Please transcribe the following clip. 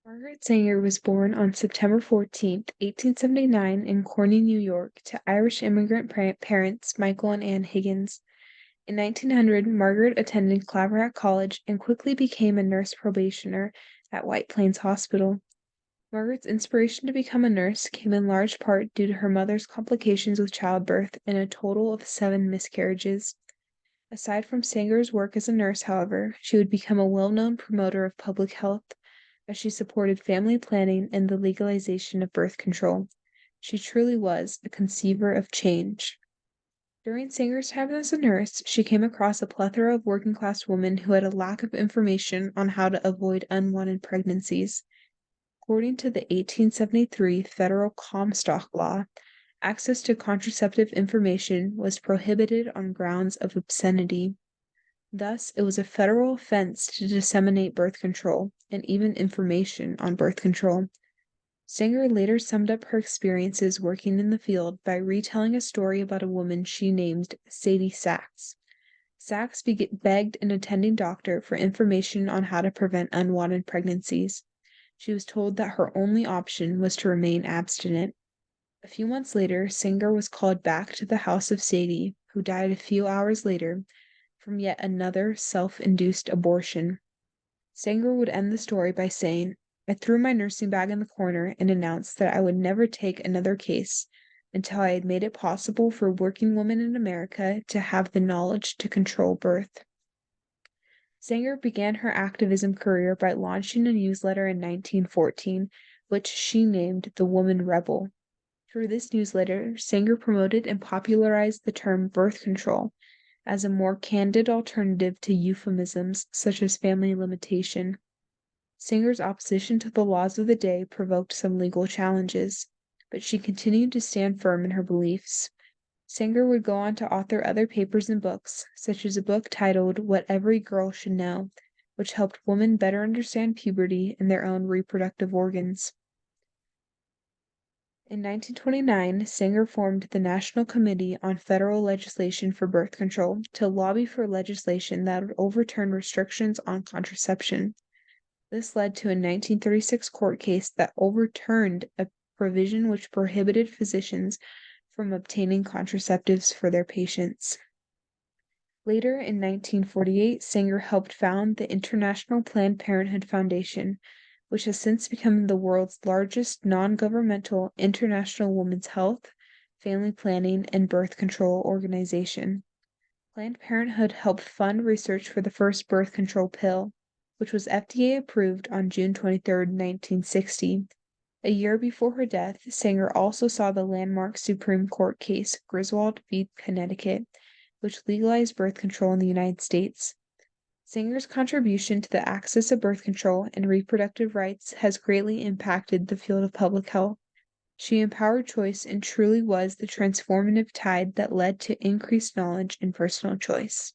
Margaret Sanger was born on September 14th, 1879, in Corning, New York, to Irish immigrant parents Michael and Anne Higgins. In 1900, Margaret attended Claverack College and quickly became a nurse probationer at White Plains Hospital. Margaret's inspiration to become a nurse came in large part due to her mother's complications with childbirth and a total of 7 miscarriages. Aside from Sanger's work as a nurse, however, she would become a well-known promoter of public health as she supported family planning and the legalization of birth control. She truly was a conceiver of change. During Sanger's time as a nurse, she came across a plethora of working-class women who had a lack of information on how to avoid unwanted pregnancies. According to the 1873 federal Comstock Law, access to contraceptive information was prohibited on grounds of obscenity. Thus, it was a federal offense to disseminate birth control and even information on birth control. Sanger later summed up her experiences working in the field by retelling a story about a woman she named Sadie Sachs. Sachs begged an attending doctor for information on how to prevent unwanted pregnancies. She was told that her only option was to remain abstinent. A few months later, Sanger was called back to the house of Sadie, who died a few hours later from yet another self-induced abortion. Sanger would end the story by saying, "I threw my nursing bag in the corner and announced that I would never take another case until I had made it possible for working women in America to have the knowledge to control birth." Sanger began her activism career by launching a newsletter in 1914, which she named the Woman Rebel. Through this newsletter, Sanger promoted and popularized the term birth control as a more candid alternative to euphemisms such as family limitation. Sanger's opposition to the laws of the day provoked some legal challenges, but she continued to stand firm in her beliefs. Sanger would go on to author other papers and books, such as a book titled What Every Girl Should Know, which helped women better understand puberty and their own reproductive organs. In 1929, Sanger formed the National Committee on Federal Legislation for Birth Control to lobby for legislation that would overturn restrictions on contraception. This led to a 1936 court case that overturned a provision which prohibited physicians from obtaining contraceptives for their patients. Later, in 1948, Sanger helped found the International Planned Parenthood Foundation, which has since become the world's largest non-governmental international women's health, family planning, and birth control organization. Planned Parenthood helped fund research for the first birth control pill, which was FDA approved on June 23, 1960. A year before her death, Sanger also saw the landmark Supreme Court case Griswold v. Connecticut, which legalized birth control in the United States. Sanger's contribution to the access to birth control and reproductive rights has greatly impacted the field of public health. She empowered choice and truly was the transformative tide that led to increased knowledge and personal choice.